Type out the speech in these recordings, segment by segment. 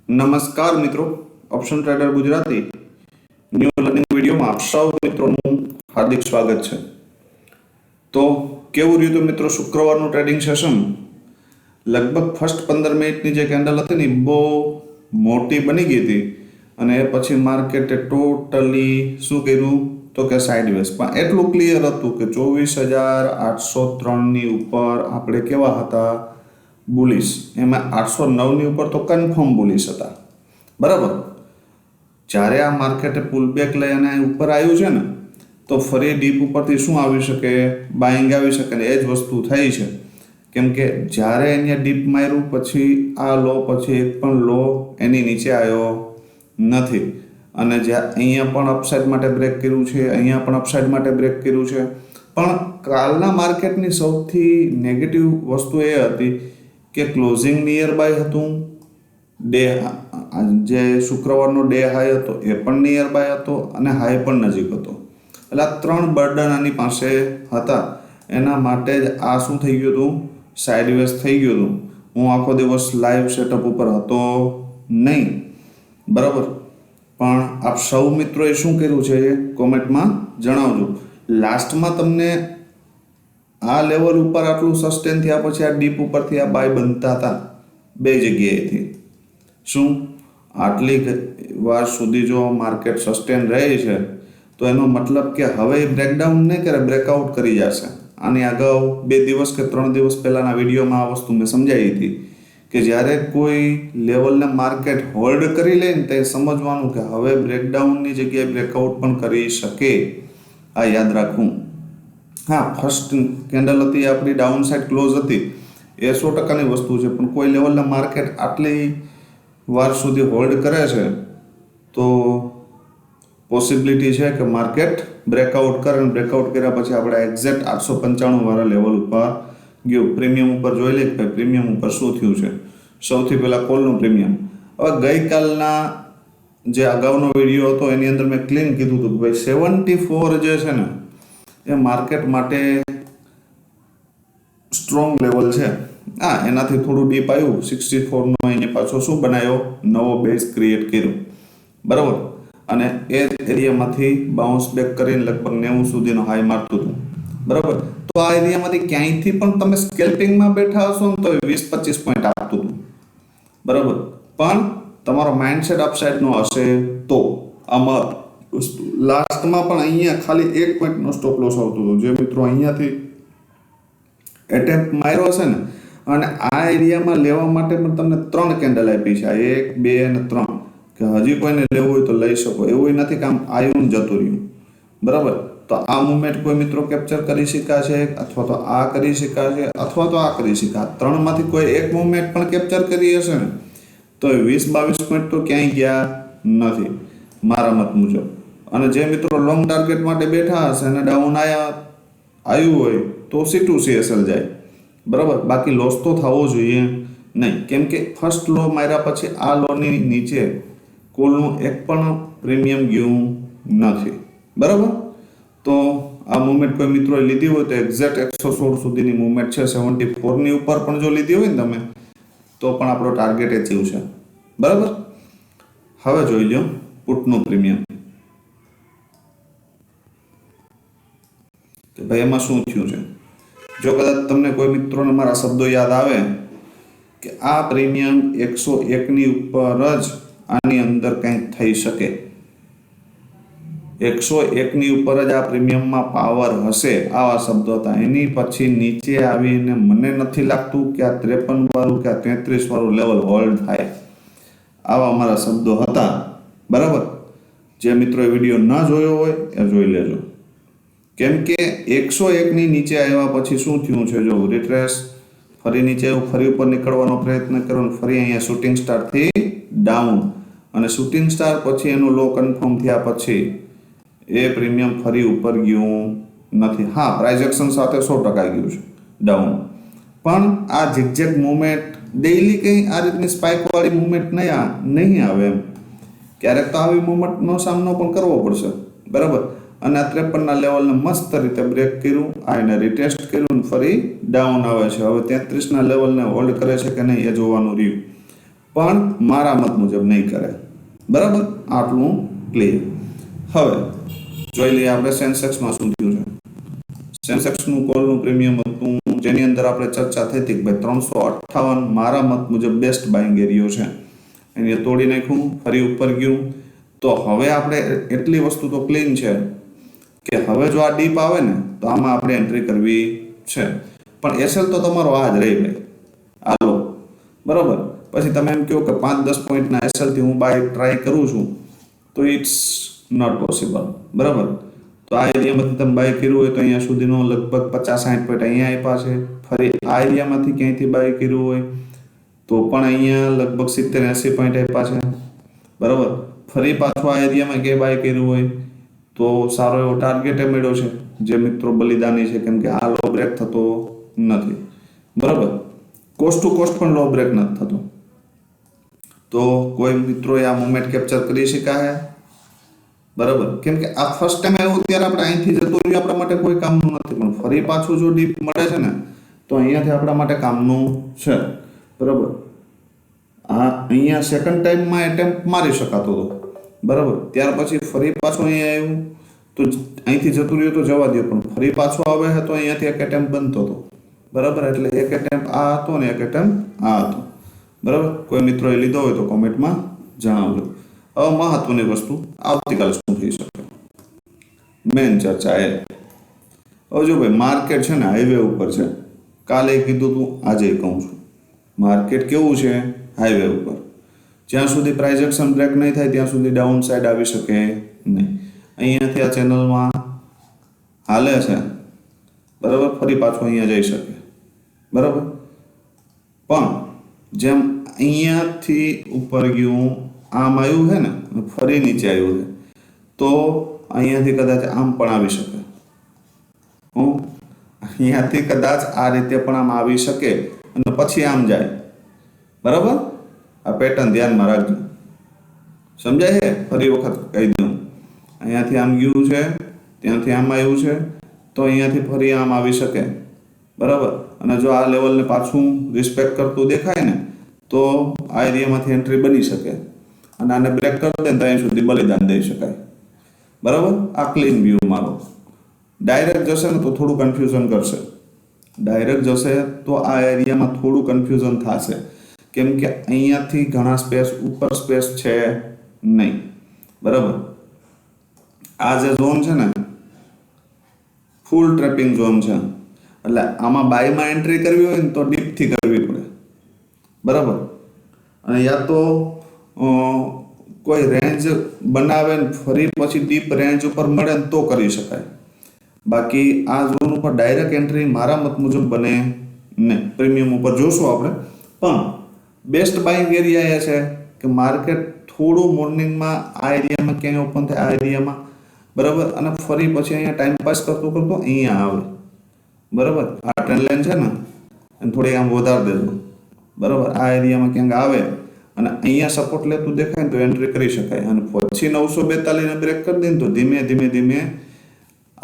નમસ્કાર મિત્રો, option trader Gujarati new learning વિડીયોમાં આપ સૌ મિત્રોનું હાર્દિક સ્વાગત છે. તો કેવું રહ્યું હતું મિત્રો શુક્રવારનું ટ્રેડિંગ સેશન? લગભગ ફર્સ્ટ 15 મિનિટની જે કેન્ડલ હતી ને બહુ મોટી બની ગઈ હતી અને પછી માર્કેટે ટોટલી શું કર્યું તો કે સાઇડવેઝ. પણ એટલું ક્લિયર હતું કે 24,803ની ઉપર આપણે કેવા હતા? બુલિશ. એમાં 809ની ઉપર તો કન્ફર્મ બુલિશ હતા, બરાબર. જ્યારે આ માર્કેટે પુલબેક લઈ અને ઉપર આવ્યું છે ને, તો ફરી ડીપ ઉપરથી શું આવી શકે? બાઇંગ આવી શકે ને એ જ વસ્તુ થઈ છે. કેમ કે જ્યારે અહીંયા ડીપ માર્યું પછી આ લો પછી એક પણ લો એની નીચે આવ્યો નથી. અને જ્યાં અહીંયા પણ અપસાઇડ માટે બ્રેક કર્યું છે, અહીંયા પણ અપસાઇડ માટે બ્રેક કર્યું છે. પણ કાલના માર્કેટની સૌથી નેગેટિવ વસ્તુ એ હતી કે ક્લોઝિંગ નિયર બાય હતું, ડે જે શુક્રવારનો ડે હાઈ હતો એ પણ નિયર બાય હતો અને હાઈ પણ નજીક હતો. એટલે આ ત્રણ બર્ડન આની પાસે હતા. એના માટે જ આ શું થઈ ગયું હતું? સાઇડવેઝ થઈ ગયું હતું. હું આખો દિવસ લાઈવ સેટઅપ ઉપર હતો નહીં, બરાબર. પણ આપ સૌ મિત્રોએ શું કર્યું છે એ કોમેન્ટમાં જણાવજો. લાસ્ટમાં તમને આ લેવલ ઉપર આટલું સસ્ટેન થયા પછી આ ડીપ ઉપરથી આ બાય બનતા હતા બે જગ્યાએથી. શું આટલી વાર સુધી જો માર્કેટ સસ્ટેન રહે છે તો એનો મતલબ કે હવે બ્રેકડાઉન નહીં કરે, બ્રેકઆઉટ કરી જશે. આની અગાઉ 2 દિવસ કે 3 દિવસ પહેલાંના વિડીયોમાં આ વસ્તુ મેં સમજાવી હતી કે જ્યારે કોઈ લેવલને માર્કેટ હોલ્ડ કરી લે ને તે સમજવાનું કે હવે બ્રેકડાઉનની જગ્યાએ બ્રેકઆઉટ પણ કરી શકે. આ યાદ રાખવું. હા, ફર્સ્ટ કેન્ડલ હતી આપણી ડાઉન સાઇડ ક્લોઝ હતી, એ 100%ની વસ્તુ છે. પણ કોઈ લેવલના માર્કેટ આટલી વાર સુધી હોલ્ડ કરે છે તો પોસિબિલિટી છે કે માર્કેટ બ્રેકઆઉટ કરે અને બ્રેકઆઉટ કર્યા પછી આપણે એક્ઝેક્ટ 895 વાળા લેવલ ઉપર ગયું. પ્રીમિયમ ઉપર જોઈ લે કે પ્રીમિયમ ઉપર શું થયું છે. સૌથી પહેલાં કોલનું પ્રીમિયમ. હવે ગઈકાલના જે અગાઉનો વિડીયો હતો એની અંદર મેં ક્લીન કીધું હતું કે ભાઈ 74 જે છે ને એ માર્કેટ માટે સ્ટ્રોંગ લેવલ છે. હા, એનાથી થોડું ડીપ આવ્યું 64નો એને પાછો શું બનાવ્યો? નવો બેઝ ક્રિએટ કર્યો, બરાબર. અને એ એરિયામાંથી બાઉન્સ બેક કરીને લગભગ 90 સુધીનો હાઈ મારતું હતું, બરાબર. તો આ એરિયામાંથી ક્યાંયથી પણ તમે સ્કેલ્પિંગમાં બેઠા હશો ને તો 20-25 પોઈન્ટ આપતું હતું, બરાબર. પણ તમારો માઇન્ડસેટ અપસાઇડનો હશે તો આમાં વસ્તુ લાસ્ટમાં પણ અહીંયા ખાલી 1 પોઈન્ટનો સ્ટોપ લોસ આવતું હતું. જે મિત્રો અહીંયાથી એટેમ્પ માર્યો હશે ને, અને આ એરિયામાં લેવા માટે પણ તમને 3 કેન્ડલ આપી છે, 1, 2 અને 3, કે હજી કોઈને લેવું હોય તો લઈ શકો. એવું નથી કે આમ આવ્યું જતું રહ્યું, બરાબર. તો આ મુવમેન્ટ કોઈ મિત્રો કેપ્ચર કરી શકાશે, અથવા તો આ કરી શકાશે, અથવા તો આ કરી શકાય. 3માંથી કોઈ એક મુવમેન્ટ પણ કેપ્ચર કરી હશે ને તો 20-22 પોઈન્ટ તો ક્યાંય ગયા નથી મારા મત મુજબ. અને જે મિત્રો લોંગ ટાર્ગેટ માટે બેઠા હશે અને ડાઉન આવ્યું હોય તો C2 CSL જાય, બરાબર. બાકી લોસ તો થવો જોઈએ નહીં. કેમ કે ફર્સ્ટ લો માર્યા પછી આ લોની નીચે કોલનું એક પણ પ્રીમિયમ ગયું નથી, બરાબર. તો આ મુવમેન્ટ કોઈ મિત્રોએ લીધી હોય તો એક્ઝેક્ટ 116 સુધીની મુવમેન્ટ છે. 74ની ઉપર પણ જો લીધી હોય ને તમે તો પણ આપણો ટાર્ગેટ એચીવ છે, બરાબર. હવે જોઈ લો પુટનું પ્રીમિયમ કે ભાઈ એમાં શું થયું છે. જો કદાચ તમને કોઈ મિત્રોને મારા શબ્દો યાદ આવે કે આ પ્રીમિયમ 101ની ઉપર જ આની અંદર કંઈક થઈ શકે, 101ની ઉપર જ આ પ્રીમિયમમાં પાવર હશે, આવા શબ્દો હતા. એની પછી નીચે આવીને મને નથી લાગતું કે આ 53 વાળું કે આ 33 વાળું લેવલ હોલ્ડ થાય, આવા અમારા શબ્દો હતા, બરાબર. જે મિત્રોએ વિડીયો ન જોયો હોય એ જોઈ લેજો. કેમ કે 101ની નીચે આવ્યા પછી શું થયું છે? જો રિટ્રેસ ફરી નીચે ફરી ઉપર નીકળવાનો પ્રયત્ન કરો અને ફરી અહીંયા શૂટિંગ સ્ટારથી ડાઉન, અને શૂટિંગ સ્ટાર પછી એનો લો કન્ફર્મ થયા પછી એ પ્રીમિયમ ફરી ઉપર ગયું નથી. હા, પ્રાઇઝ એક્શન સાથે 100% ગયું છે ડાઉન. પણ આ ઝિગઝેગ મુવમેન્ટ ડેઈલી કંઈ આ રીતની સ્પાઇકવાળી મુવમેન્ટ નહીં આવે એમ. ક્યારેક તો આવી મુવમેન્ટનો સામનો પણ કરવો પડશે, બરાબર. અને આ 53ના લેવલને મસ્ત રીતે બ્રેક કર્યું, આ એને રિટેસ્ટ કર્યું, ફરી ડાઉન આવે છે. હવે 33ના લેવલને હોલ્ડ કરે છે કે નહીં એ જોવાનું રહ્યું. પણ મારા મત મુજબ નહીં કરે. બરાબર, આટલું ક્લિયર. હવે જોઈ લઈએ આપણે સેન્સેક્સમાં શું થયું છે. સેન્સેક્સનું કોલનું પ્રીમિયમ હતું, જેની અંદર આપણે ચર્ચા થઈ હતી કે ભાઈ 358 મારા મત મુજબ બેસ્ટ બાઇંગ એરિયો છે. એને તોડી નાખ્યું, ફરી ઉપર ગયું. તો હવે આપણે એટલી વસ્તુ તો ક્લીન છે કે હવે જો આ ડીપ આવે ને તો આમાં આપણે એન્ટ્રી કરવી છે. પણ એસએલ તો તમારો આ જ રહી ભાઈ. હાલો, બરાબર. પછી તમે એમ કહો કે 5-10 પોઈન્ટના એસએલથી હું બાય ટ્રાય કરું છું, તો ઇટ્સ નોટ પોસિબલ. બરાબર. તો આ એરિયામાંથી તમે બાય કર્યું હોય તો અહીંયા સુધીનો લગભગ 50-60 પોઈન્ટ અહીંયા આપ્યા છે. ફરી આ એરિયામાંથી ક્યાંયથી બાય કર્યું હોય તો પણ અહીંયા લગભગ 70-80 પોઈન્ટ આપ્યા છે. બરાબર. ફરી પાછું આ એરિયામાં કે બાય કર્યું હોય તો સારો એવો ટાર્ગેટ મળ્યો છે, જે મિત્રો બલિદાની છે, કેમ કે આ લો બ્રેક થતો નથી. બરાબર. કોસ્ટ ટુ કોસ્ટ પણ લો બ્રેક નથી થતો. તો કોઈ મિત્રોએ આ મોમેન્ટ કેપ્ચર કરી શકાય. બરાબર. કેમ કે આ ફર્સ્ટ ટાઈમ આવ્યું ત્યારે આપણે અહીંથી જતું રહ્યું આપણા માટે કોઈ કામનું નથી, પણ ફરી પાછું જો ડીપ મળે છે ને તો અહીંયાથી આપણા માટે કામનું છે. બરાબર. આ અહીંયા સેકન્ડ ટાઈમમાં એટેમ્પ મારી શકાતો હતો. બરાબર. ત્યાર પછી ફરી પાછું અહીંયા આવ્યું તો અહીંથી જતું રહ્યું તો જવા દો, પણ ફરી પાછો આવે છે તો અહીંયાથી એક એટેમ્પ બનતો હતો. બરાબર. એટલે એક એટેમ્પ આ હતો ને એક એટેમ્પ આ હતો. બરાબર. કોઈ મિત્રોએ લીધો હોય તો કોમેન્ટમાં જણાવજો. હવે મહત્વની વસ્તુ, આવતીકાલે શું થઈ શકે, મેન ચર્ચા એ. હવે જો ભાઈ માર્કેટ છે ને હાઈવે ઉપર છે. કાલે કીધું તું, આજે કહું છું, માર્કેટ કેવું છે? હાઈવે ઉપર. જ્યાં સુધી પ્રાઇસ એક્શન બ્રેક નહીં થાય ત્યાં સુધી ડાઉન સાઈડ આવી શકે નહીં. અહીંયાથી આ ચેનલમાં હાલે છે. બરાબર. ફરી પાછું અહીંયા જઈ શકે. બરાબર. પણ જેમ અહીંયાથી ઉપર ગયું, આમ આવ્યું છે ને, ફરી નીચે આવ્યું છે, તો અહીંયાથી કદાચ આમ પણ આવી શકે. અહીંયાથી કદાચ આ રીતે પણ આમ આવી શકે અને પછી આમ જાય. બરાબર. આ પેટર્ન ધ્યાનમાં રાખજો. સમજાય છે? ફરી વખત કહી દઉં, અહીંયાથી આમ ગયું છે, ત્યાંથી આમ આવ્યું છે, તો અહીંયાથી ફરી આમ આવી શકે. બરાબર. અને જો આ લેવલને પાછું રિસ્પેક્ટ કરતું દેખાય ને તો આ એરિયામાંથી એન્ટ્રી બની શકે અને આને બ્રેક કરી દે તો અહીં સુધી બલિદાન દઈ શકાય. બરાબર. આ ક્લીન વ્યૂ મારો. ડાયરેક્ટ જશે ને તો થોડું કન્ફ્યુઝન કરશે. ડાયરેક્ટ જશે તો આ એરિયામાં થોડું કન્ફ્યુઝન થશે, કેમ કે અહીંયાથી ઘણા સ્પેસ ઉપર સ્પેસ છે નહીં. બરાબર. આ જે ઝોન છે ને ફૂલ ટ્રેપિંગ ઝોન છે, એટલે આમાં બાયમાં એન્ટ્રી કરવી હોય ને તો ડીપથી કરવી પડે. બરાબર. અને યા તો કોઈ રેન્જ બનાવે ને ફરી પછી ડીપ રેન્જ ઉપર મળે ને તો કરી શકાય. બાકી આ ઝોન ઉપર ડાયરેક્ટ એન્ટ્રી મારા મત મુજબ બને ને. પ્રીમિયમ ઉપર જોશું આપણે, પણ બેસ્ટ બાઇંગ એરિયા એ છે કે માર્કેટ થોડું મોર્નિંગમાં આ એરિયામાં ક્યાંય ઓપન થાય, આ એરિયામાં. બરાબર. અને ફરી પછી અહીંયા ટાઈમ પાસ કરતો કરતો અહીંયા આવે. બરાબર. આ ટ્રેન્ડ લાઈન છે ને અને થોડી આમ વધારી દેજો. બરાબર. આ એરિયામાં ક્યાંક આવે અને અહીંયા સપોર્ટ લેતું દેખાય ને તો એન્ટ્રી કરી શકાય. અને પછી 942 બ્રેક કરી દે ને તો ધીમે ધીમે ધીમે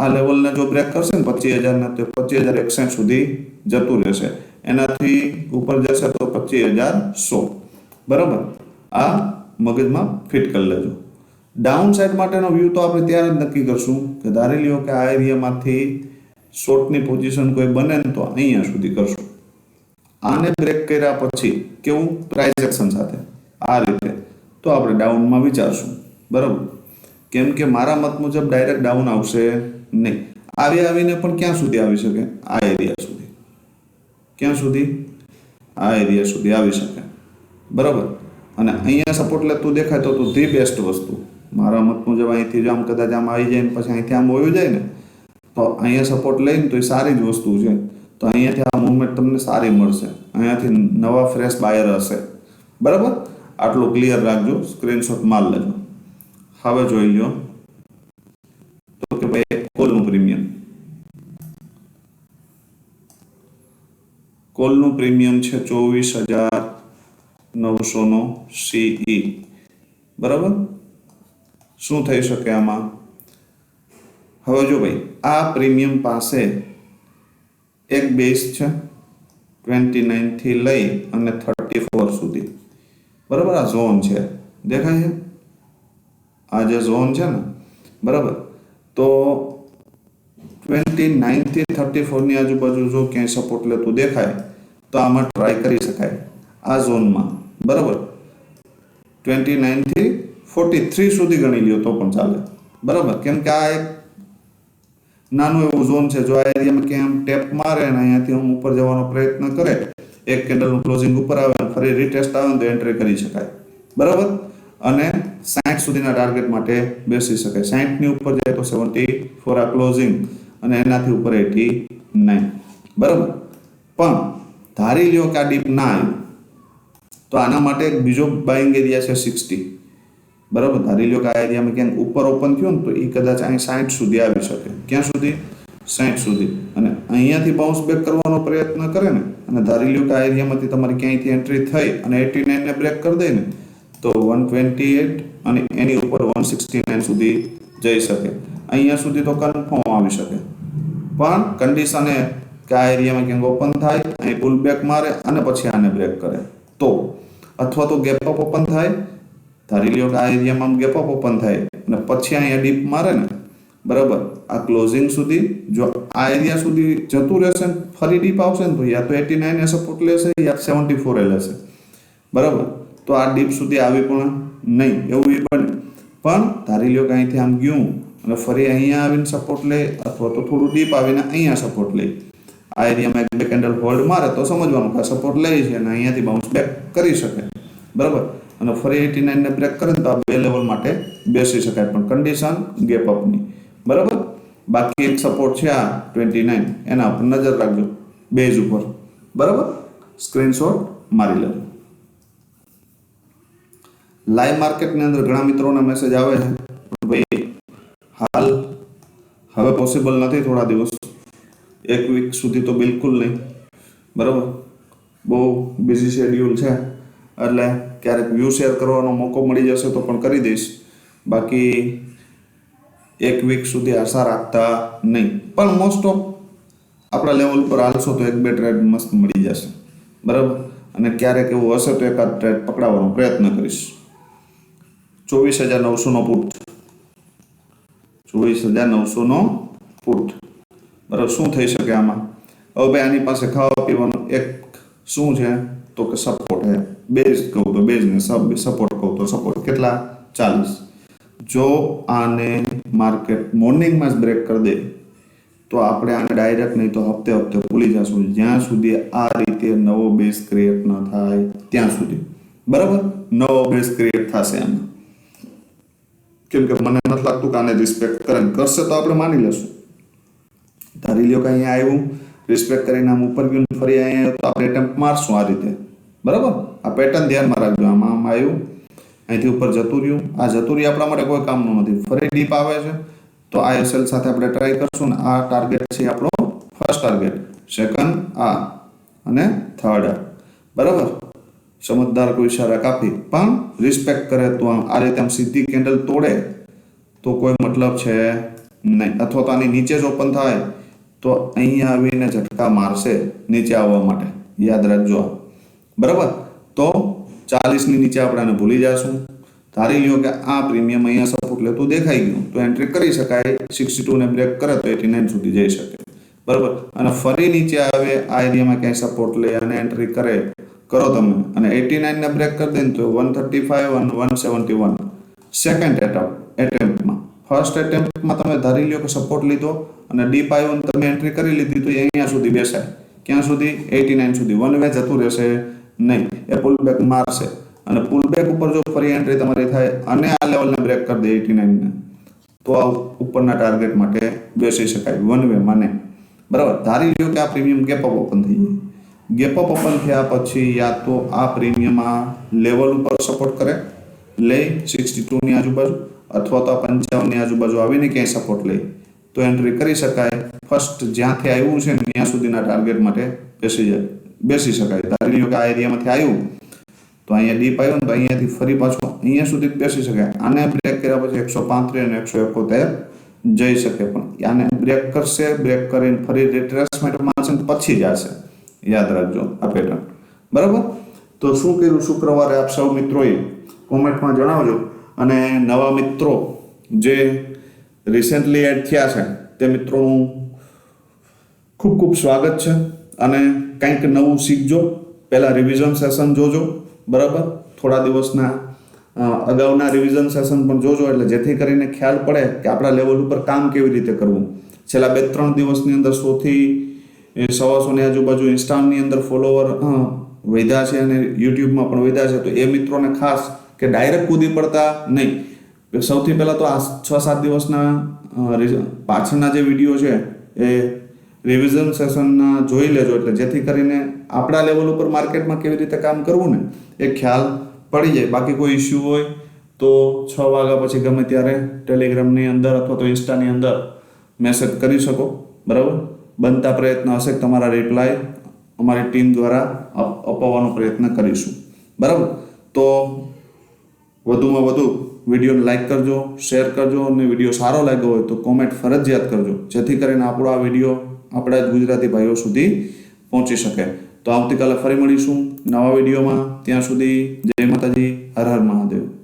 આ લેવલને જો બ્રેક કરશે ને 25,000 તો 25,061 સુધી જતું રહેશે. એનાથી ઉપર જશે તો 25,100. બરાબર. આ મગજમાં ફિટ કરી લેજો. ડાઉન સાઈડ માટેનો વ્યૂ તો આપણે ત્યારે જ નક્કી કરશું કે ધારી લ્યો કે આ એરિયામાંથી શોર્ટની પોઝિશન કોઈ બને ને તો અહીંયા સુધી કરશું. આને બ્રેક કર્યા પછી કેવું પ્રાઇસ એક્શન સાથે આ રીતે તો આપણે ડાઉનમાં વિચારશું. બરાબર. કેમ કે મારા મત મુજબ ડાયરેક્ટ ડાઉન આવશે નહીં. આવીને પણ ક્યાં સુધી આવી શકે? આ એરિયા સુધી. ક્યાં સુધી? આ એરિયા સુધી આવી શકે. બરાબર. અને અહીંયા સપોર્ટ લેતું દેખાય તો ધી બેસ્ટ વસ્તુ મારા મત મુજબ અહીંથી જો આમ કદાચ આમ આવી જાય ને પછી અહીંથી આમ હોયું જાય ને તો અહીંયા સપોર્ટ લઈને તો એ સારી જ વસ્તુ છે. તો અહીંયાથી આ મુવમેન્ટ તમને સારી મળશે. અહીંયાથી નવા ફ્રેશ બાયર હશે. બરાબર. આટલું ક્લિયર રાખજો, સ્ક્રીનશોટ માર લેજો. હવે જોઈ લો તો કે ભાઈ કોલનું પ્રીમિયમ. કોલનું પ્રીમિયમ છે 24,900 નો CE. બરાબર. શું થઈ શકે આમાં? હવે જો ભાઈ આ પ્રીમિયમ પાસે એક બેઝ છે 29 થી લઈ અને 34 સુધી. બરાબર. આ ઝોન છે, દેખાય છે? આ જે ઝોન છે ને, બરાબર. તો 29 થી 34 આજુબાજુ જો ક્યાંય સપોર્ટ લેતું દેખાય તો આમાં ટ્રાય કરી શકાય આ ઝોનમાં, બરાબર. 29 થી 43 સુધી ગણી લ્યો તો પણ ચાલે, બરાબર. કેમ કે આ એક નાનું એવું ઝોન છે. જો આ એરિયામાં ક્યાં ટેપ મારે અને અહીંયાથી હું ઉપર જવાનો પ્રયત્ન કરે, એક કેન્ડલનું ક્લોઝિંગ ઉપર આવે અને ફરી રીટેસ્ટ આવે તો એન્ટ્રી કરી શકાય, બરાબર. અને 60 સુધીના ટાર્ગેટ માટે બેસી શકાય. 60 ની ઉપર જાય તો 74 આ ક્લોઝિંગ અને એનાથી ઉપર 89, બરાબર. પણ ધારી લ્યો કે આ ડીપ ના આવ્યું તો આના માટે એક બીજો બાઇંગ એરિયા છે 60, બરાબર. ધારી લ્યો કે આ એરિયામાં ક્યાંક ઉપર ઓપન થયું ને તો એ કદાચ અહીં 60 સુધી આવી શકે. ક્યાં સુધી? 60 સુધી. અને અહીંયાથી બાઉન્સ બેક કરવાનો પ્રયત્ન કરે ને, અને ધારી લ્યો કે આ એરિયામાંથી તમારી ક્યાંયથી એન્ટ્રી થઈ અને 89 ને બ્રેક કરી દે ને તો 128 અને એની ઉપર 169 સુધી જઈ શકે. અહીંયા સુધી તો કન્ફર્મ આવી શકે. પણ કન્ડિશન એ કે આ એરિયામાં ક્યાંક ઓપન થાય, અહીં પુલ બેક મારે અને પછી આને બ્રેક કરે તો, અથવા તો ગેપ અપ ઓપન થાય. ધારી લ્યો કે આ એરિયામાં ગેપ અપ ઓપન થાય અને પછી અહીંયા ડીપ મારે ને, બરાબર. આ ક્લોઝિંગ સુધી જો આ એરિયા સુધી જતું રહેશે ને ફરી ડીપ આવશે ને તો યા તો 89 એ સપોર્ટ લેશે યા 74 એ લેશે, બરાબર. તો આ ડીપ સુધી આવી પણ નહીં એવું એ બને. પણ ધારી લ્યો કે અહીંથી આમ ગયું અને ફરી અહીંયા આવીને સપોર્ટ લે, અથવા તો થોડું ડીપ આવીને અહીંયા સપોર્ટ લે. આ એરિયામાં એક બે કેન્ડલ હોલ્ડ મારે તો સમજવાનું કે સપોર્ટ લે છે અને અહીંયાથી બાઉન્સ બેક કરી શકે, બરાબર. અને ફરી 89 ને બ્રેક કરે તો આ બે લેવલ માટે બેસી શકાય, પણ કન્ડિશન ગેપ અપની, બરાબર. બાકી એક સપોર્ટ છે આ 29, એના ઉપર નજર રાખજો બેઝ ઉપર, બરાબર. સ્ક્રીનશોટ મારી લેજો. લાઈવ માર્કેટની અંદર ઘણા મિત્રોના મેસેજ આવે છે ભાઈ હાલ હવે પોસિબલ નથી, થોડા દિવસ, એક વીક સુધી તો બિલકુલ નહીં, બરાબર. બહુ બિઝી શેડ્યુલ છે એટલે ક્યારેક વ્યૂ શેર કરવાનો મોકો મળી જશે તો પણ કરી દઈશ. બાકી એક વીક સુધી આશા રાખતા નહીં, પણ મોસ્ટ ઓફ આપણા લેવલ પર હાલશો તો એક બે ટ્રેડ મસ્ત મળી જશે, બરાબર. અને ક્યારેક એવું હશે તો એકાદ ટ્રેડ પકડાવવાનો પ્રયત્ન કરીશ. 24,900 પુટ, 24,900 પુટ, બરાબર. શું થઈ શકે આમાં? હવે ભાઈ આની પાસે ખાવા પીવાનું એક શું છે તો કે સપોર્ટ છે. બેઝ કહું તો બેઝને સપોર્ટ કહું તો સપોર્ટ કેટલા? 40. જો આને માર્કેટ મોર્નિંગમાં જ બ્રેક કરી દે તો આપણે આને ડાયરેક્ટ નહીં તો હપ્તે હપ્તે ભૂલી જશું જ્યાં સુધી આ રીતે નવો બેઝ ક્રિએટ ન થાય ત્યાં સુધી, બરાબર. નવો બેઝ ક્રિએટ થશે આમાં, કેમ કે મને નથી લાગતું કે આને રિસ્પેક્ટ કરે. કરશે તો આપણે માની લેશું. ધારી લ્યો કે અહીંયા આવ્યું, રિસ્પેક્ટ કરીને આમ ઉપર ગયું, ફરી અહીંયા તો આપણે એટેમ્પ મારશું આ રીતે, બરાબર. આ પેટર્ન ધ્યાનમાં રાખજો. આમ આવ્યું, અહીંથી ઉપર જતું રહ્યું. આ જતું રહ્યું આપણા માટે કોઈ કામનું નથી. ફરી ડીપ આવે છે તો આ એસએલ સાથે આપણે ટ્રાય કરશું ને આ ટાર્ગેટ છે આપણો ફર્સ્ટ ટાર્ગેટ, સેકન્ડ આ અને થર્ડ આ, બરાબર. સમજદાર કોઈ ઈશારા કાપી પણ રિસ્પેક્ટ કરે તો આ રીતે આમ સીધી કેન્ડલ તોડે તો કોઈ મતલબ છે નહીં. અથવા તો આની નીચે જ ઓપન થાય તો અહીંયા આવીને ઝટકા મારશે નીચે આવવા માટે, યાદ રાખજો, બરાબર. તો 40 ની નીચે આપણે આને ભૂલી જશું. ધારી લ્યો કે આ પ્રીમિયમ અહીંયા સપોર્ટ લેતું દેખાઈ ગયું તો એન્ટ્રી કરી શકાય. 62 ને બ્રેક કરે તો 89 સુધી જઈ શકે, બરાબર. અને ફરી નીચે આવે આ એરિયામાં ક્યાંય સપોર્ટ લે અને એન્ટ્રી કરો તમે અને 89 ને બ્રેક કરી દે તો 135 અને 171 સેકન્ડ એટેમ્પ્ટમાં. ફર્સ્ટ એટેમ્પ્ટમાં તમે ધારી લ્યો કે સપોર્ટ લીધો અને ડીપ આવ્યો અને તમે એન્ટ્રી કરી લીધી તો અહીંયા સુધી બેસાય. ક્યાં સુધી? 89 સુધી. વન વે જતું રહેશે નહીં, એ પુલ બેક મારશે અને પુલ બેક ઉપર જો ફરી એન્ટ્રી તમારી થાય અને આ લેવલને બ્રેક કરી દે 89 ને તો આ ઉપરના ટાર્ગેટ માટે બેસી શકાય વન વે માને, બરાબર. ધારી લ્યો કે આ પ્રીમિયમ ગેપ અપ ઓપન થઈ જાય. ગેપ અપ ઓપન થયા પછી યા તો આ પ્રીમિયમ આ લેવલ ઉપર સપોર્ટ કરે લે 62 ની આજુબાજુ, અથવા તો 55 ની આજુબાજુ આવીને ક્યાંય સપોર્ટ લે તો એન્ટ્રી કરી શકાય. ફર્સ્ટ જ્યાંથી આવ્યું છે ત્યાં સુધીના ટાર્ગેટ માટે બેસી શકાય. ધારી લ્યો કે આ એરિયામાંથી આવ્યું તો અહીંયા ડીપ આવ્યો ને તો અહીંયાથી ફરી પાછું અહીંયા સુધી બેસી શકાય. આને બ્રેક કર્યા પછી 135 અને 171 જઈ શકે, પણ આને બ્રેક કરશે, બ્રેક કરીને ફરી રિટ્રેસમેન્ટ મારશે પછી જશે. યાદ રાખજો આ પેટર્ન, બરાબર. તો શું કર્યું શુક્રવારે આપ સૌ મિત્રોએ કોમેન્ટમાં જણાવજો. અને નવા મિત્રો જે રિસેન્ટલી એડ થયા છે તે મિત્રોનું ખૂબ ખૂબ સ્વાગત છે. અને કંઈક નવું શીખજો. પહેલાં રિવિઝન સેશન જોજો, બરાબર. થોડા દિવસના અગાઉના રિવિઝન સેશન પણ જોજો, એટલે જેથી કરીને ખ્યાલ પડે કે આપણા લેવલ ઉપર કામ કેવી રીતે કરવું. છેલ્લા 2-3 દિવસની અંદર 100-125 આજુબાજુ ઇન્સ્ટાની અંદર ફોલોવર વધ્યા છે અને યુટ્યુબમાં પણ વધ્યા છે. તો એ મિત્રોને ખાસ કે ડાયરેક્ટ કૂદી પડતા નહીં. સૌથી પહેલાં તો આ 6-7 દિવસના પાછળના જે વિડીયો છે એ રિવિઝન સેશનના જોઈ લેજો, એટલે જેથી કરીને આપણા લેવલ ઉપર માર્કેટમાં કેવી રીતે કામ કરવું ને એ ખ્યાલ પડી જાય. બાકી કોઈ ઇસ્યુ હોય તો 6 વાગ્યા પછી ગમે ત્યારે ટેલિગ્રામની અંદર અથવા તો ઇન્સ્ટાની અંદર મેસેજ કરી શકો, બરાબર. બનતા પ્રયત્ન હશે કે તમારા રિપ્લાય અમારી ટીમ દ્વારા અપાવવાનો પ્રયત્ન કરીશું, બરાબર. તો વધુમાં વધુ વિડીયોને લાઈક કરજો, શેર કરજો, અને વિડીયો સારો લાગ્યો હોય તો કોમેન્ટ ફરજિયાત કરજો, જેથી કરીને આપણો આ વિડીયો આપણા જ ગુજરાતી ભાઈઓ સુધી પહોંચી શકે. તો આવતીકાલે ફરી મળીશું નવા વિડીયોમાં. ત્યાં સુધી જય માતાજી, હર હર મહાદેવ.